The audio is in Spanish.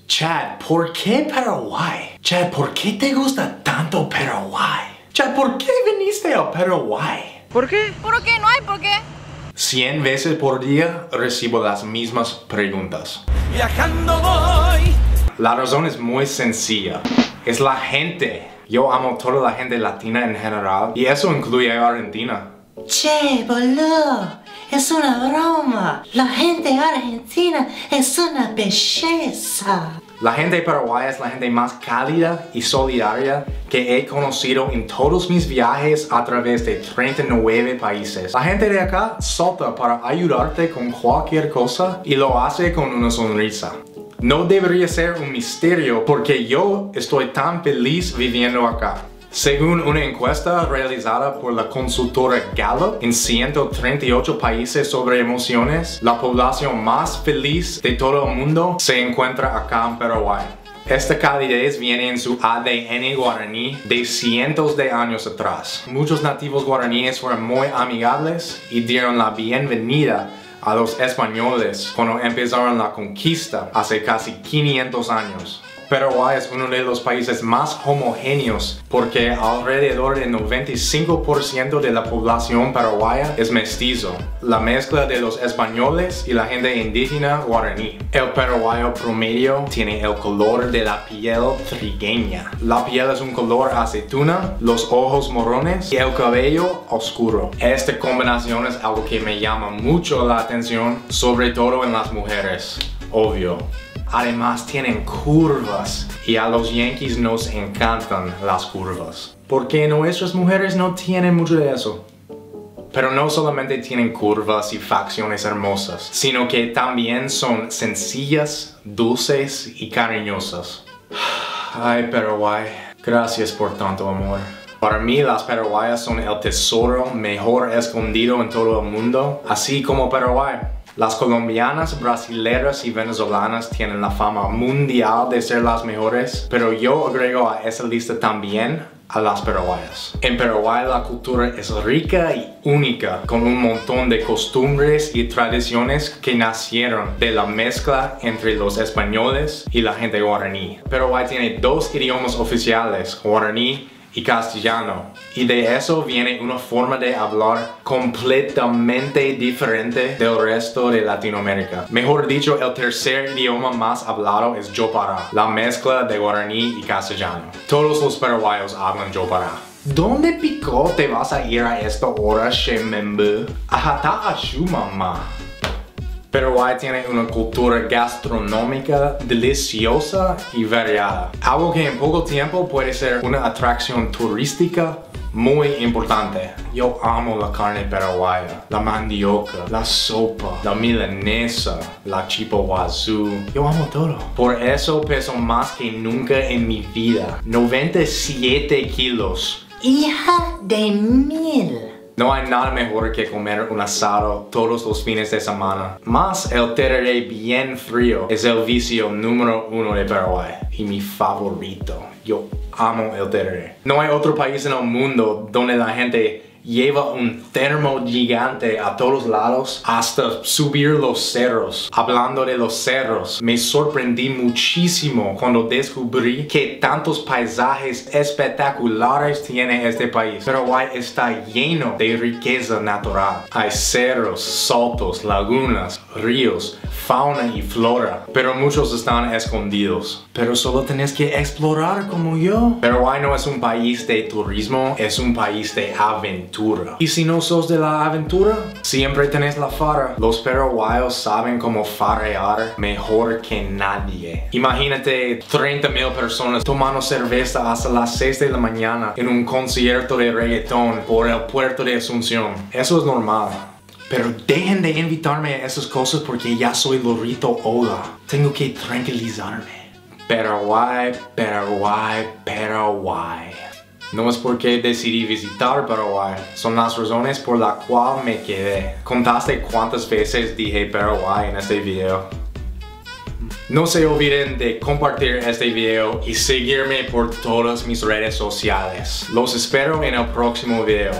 Chad, ¿por qué Paraguay? Chad, ¿por qué te gusta tanto Paraguay? Chad, ¿por qué viniste a Paraguay? ¿Por qué? ¿Por qué? No hay por qué. 100 veces por día recibo las mismas preguntas. Viajando voy. La razón es muy sencilla. Es la gente. Yo amo toda la gente latina en general y eso incluye a Argentina. Che, boludo, es una broma. La gente argentina es una belleza. La gente paraguaya es la gente más cálida y solidaria que he conocido en todos mis viajes a través de 39 países. La gente de acá salta para ayudarte con cualquier cosa y lo hace con una sonrisa. No debería ser un misterio porque yo estoy tan feliz viviendo acá. Según una encuesta realizada por la consultora Gallup en 138 países sobre emociones, la población más feliz de todo el mundo se encuentra acá en Paraguay. Esta calidez viene en su ADN guaraní de cientos de años atrás. Muchos nativos guaraníes fueron muy amigables y dieron la bienvenida a los españoles cuando empezaron la conquista hace casi 500 años. Paraguay es uno de los países más homogéneos porque alrededor del 95% de la población paraguaya es mestizo, la mezcla de los españoles y la gente indígena guaraní. El paraguayo promedio tiene el color de la piel trigueña. La piel es un color aceituna, los ojos marrones y el cabello oscuro. Esta combinación es algo que me llama mucho la atención, sobre todo en las mujeres, obvio. Además tienen curvas y a los yankees nos encantan las curvas. Porque nuestras mujeres no tienen mucho de eso. Pero no solamente tienen curvas y facciones hermosas, sino que también son sencillas, dulces y cariñosas. Ay, Paraguay, gracias por tanto amor. Para mí las paraguayas son el tesoro mejor escondido en todo el mundo, así como Paraguay. Las colombianas, brasileras y venezolanas tienen la fama mundial de ser las mejores, pero yo agrego a esa lista también a las paraguayas. En Paraguay la cultura es rica y única, con un montón de costumbres y tradiciones que nacieron de la mezcla entre los españoles y la gente guaraní. Paraguay tiene dos idiomas oficiales, guaraní y castellano, y de eso viene una forma de hablar completamente diferente del resto de Latinoamérica. Mejor dicho, el tercer idioma más hablado es Yopara, la mezcla de guaraní y castellano. Todos los paraguayos hablan Yopara. ¿Dónde pico te vas a ir a esta hora, Shemembu? Ajata a su mamá. Paraguay tiene una cultura gastronómica deliciosa y variada. Algo que en poco tiempo puede ser una atracción turística muy importante. Yo amo la carne paraguaya, la mandioca, la sopa, la milanesa, la chipa guazú. Yo amo todo. Por eso peso más que nunca en mi vida. 97 kilos. Hija de mil. No hay nada mejor que comer un asado todos los fines de semana. Más el tereré bien frío es el vicio número 1 de Paraguay y mi favorito. Yo amo el tereré. No hay otro país en el mundo donde la gente lleva un termo gigante a todos lados hasta subir los cerros. Hablando de los cerros, me sorprendí muchísimo cuando descubrí que tantos paisajes espectaculares tiene este país. Paraguay está lleno de riqueza natural. Hay cerros, saltos, lagunas, ríos, fauna y flora, pero muchos están escondidos. Pero solo tenés que explorar como yo. Paraguay no es un país de turismo, es un país de aventura. Y si no sos de la aventura, siempre tenés la farra. Los paraguayos saben cómo farrear mejor que nadie. Imagínate 30,000 personas tomando cerveza hasta las 6 de la mañana en un concierto de reggaetón por el puerto de Asunción. Eso es normal. Pero dejen de invitarme a esas cosas porque ya soy Lorito Hola. Tengo que tranquilizarme. Paraguay, Paraguay, Paraguay. No es porque decidí visitar Paraguay, son las razones por las cuales me quedé. ¿Contaste cuántas veces dije Paraguay en este video? No se olviden de compartir este video y seguirme por todas mis redes sociales. Los espero en el próximo video.